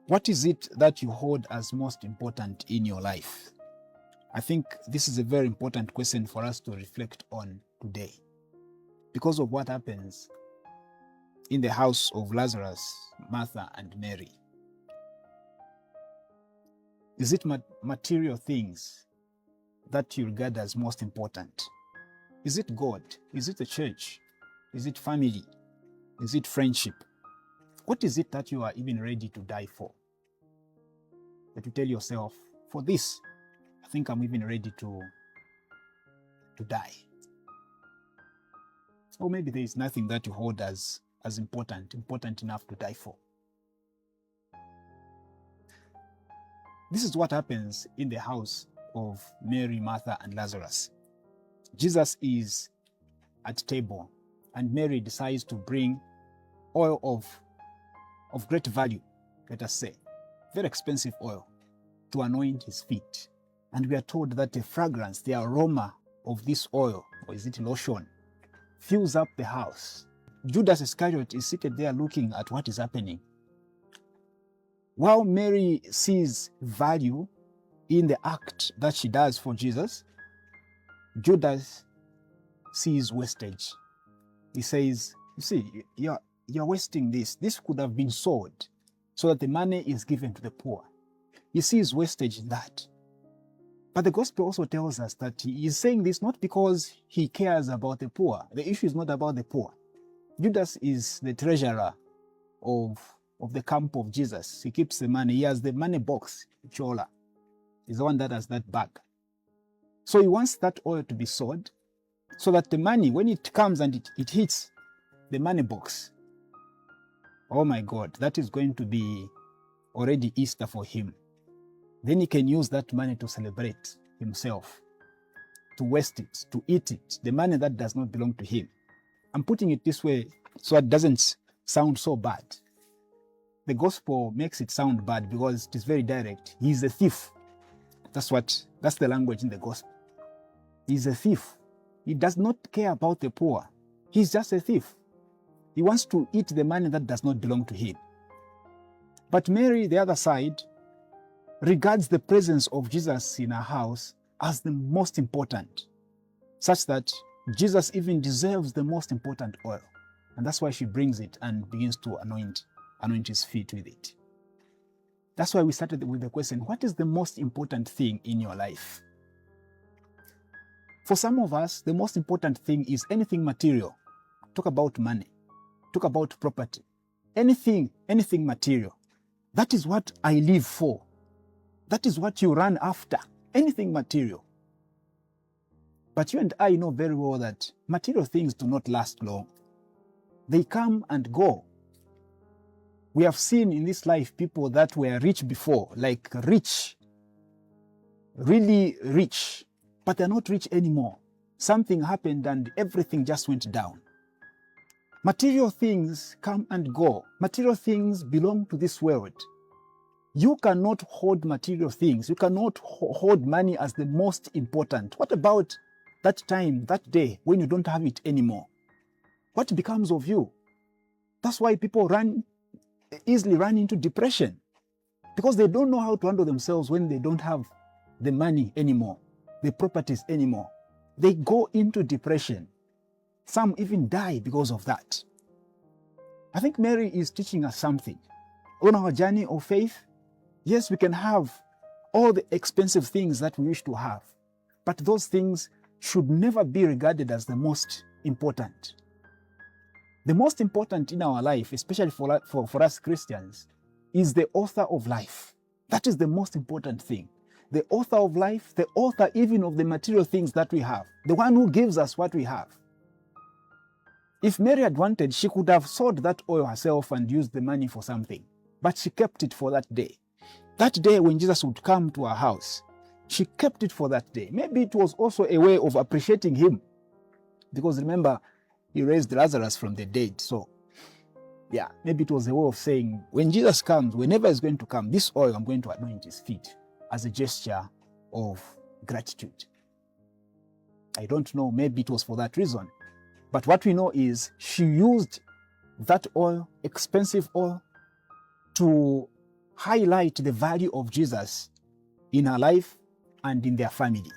What is it that you hold as most important in your life? I think this is a very important question for us to reflect on today. Because of what happens in the house of Lazarus, Martha, and Mary. Is it material things that you regard as most important? Is it God? Is it the church? Is it family? Is it friendship? What is it that you are even ready to die for? That you tell yourself, for this, I think I'm even ready to die. Or maybe there is nothing that you hold as important enough to die for. This is what happens in the house of Mary, Martha, and Lazarus. Jesus is at table, and Mary decides to bring oil of great value, let us say, very expensive oil, to anoint his feet. And we are told that the fragrance, the aroma of this oil, or is it lotion, fills up the house. Judas Iscariot is seated there looking at what is happening. While Mary sees value in the act that she does for Jesus, Judas sees wastage. He says, you see, you're wasting this. This could have been sold so that the money is given to the poor. He sees wastage in that. But the gospel also tells us that he is saying this not because he cares about the poor. The issue is not about the poor. Judas is the treasurer of the camp of Jesus. He keeps the money. He has the money box, chola. He's the one that has that bag. So he wants that oil to be sold so that the money, when it comes and it hits the money box, oh my God, that is going to be already Easter for him. Then he can use that money to celebrate himself, to waste it, to eat it, the money that does not belong to him. I'm putting it this way so it doesn't sound so bad. The gospel makes it sound bad because it is very direct. He's a thief. That's the language in the gospel. He's a thief. He does not care about the poor. He's just a thief. He wants to eat the money that does not belong to him. But Mary, the other side, regards the presence of Jesus in her house as the most important, such that Jesus even deserves the most important oil. And that's why she brings it and begins to anoint his feet with it. That's why we started with the question, what is the most important thing in your life? For some of us, the most important thing is anything material. Talk about money. Talk about property. Anything material. That is what I live for. That is what you run after. Anything material. But you and I know very well that material things do not last long. They come and go. We have seen in this life people that were rich before, like rich, really rich, but they're not rich anymore. Something happened and everything just went down. Material things come and go. Material things belong to this world. You cannot hold material things. You cannot hold money as the most important. What about that time, that day, when you don't have it anymore? What becomes of you? That's why people easily run into depression, because they don't know how to handle themselves when they don't have the money anymore, the properties anymore. They go into depression. Some even die because of that. I think Mary is teaching us something. On our journey of faith, yes, we can have all the expensive things that we wish to have, but those things should never be regarded as the most important. The most important in our life, especially for us Christians, is the author of life. That is the most important thing. The author of life, the author even of the material things that we have, the one who gives us what we have. If Mary had wanted, she could have sold that oil herself and used the money for something, but she kept it for that day. That day when Jesus would come to her house, she kept it for that day. Maybe it was also a way of appreciating him, because remember, he raised Lazarus from the dead. So, yeah, maybe it was a way of saying, when Jesus comes, whenever he's going to come, this oil, I'm going to anoint his feet as a gesture of gratitude. I don't know, maybe it was for that reason. But what we know is she used that oil, expensive oil, to highlight the value of Jesus in her life and in their family.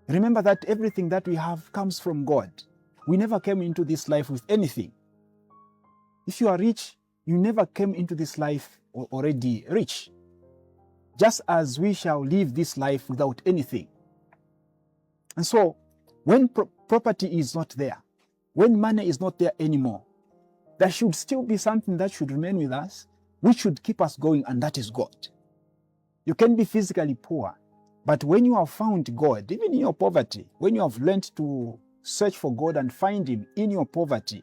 Remember that everything that we have comes from God. We never came into this life with anything. If you are rich, you never came into this life already rich. Just as we shall live this life without anything. And so, when property is not there, when money is not there anymore, there should still be something that should remain with us, which should keep us going, and that is God. You can be physically poor, but when you have found God, even in your poverty, when you have learned to search for God and find Him in your poverty,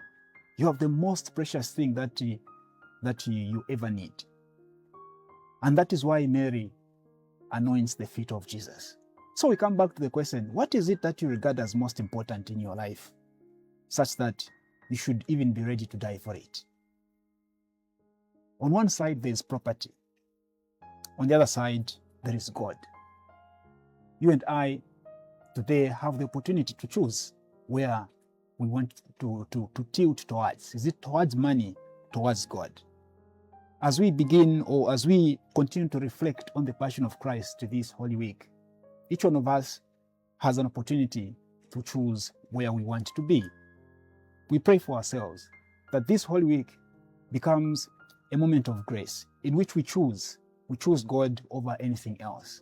you have the most precious thing that you ever need. And that is why Mary anoints the feet of Jesus. So we come back to the question, what is it that you regard as most important in your life, such that you should even be ready to die for it? On one side, there is property. On the other side, there is God. You and I today have the opportunity to choose where we want to tilt towards. Is it towards money, towards God? As we begin, or as we continue to reflect on the Passion of Christ this Holy Week, each one of us has an opportunity to choose where we want to be. We pray for ourselves that this Holy Week becomes a moment of grace in which we choose God over anything else.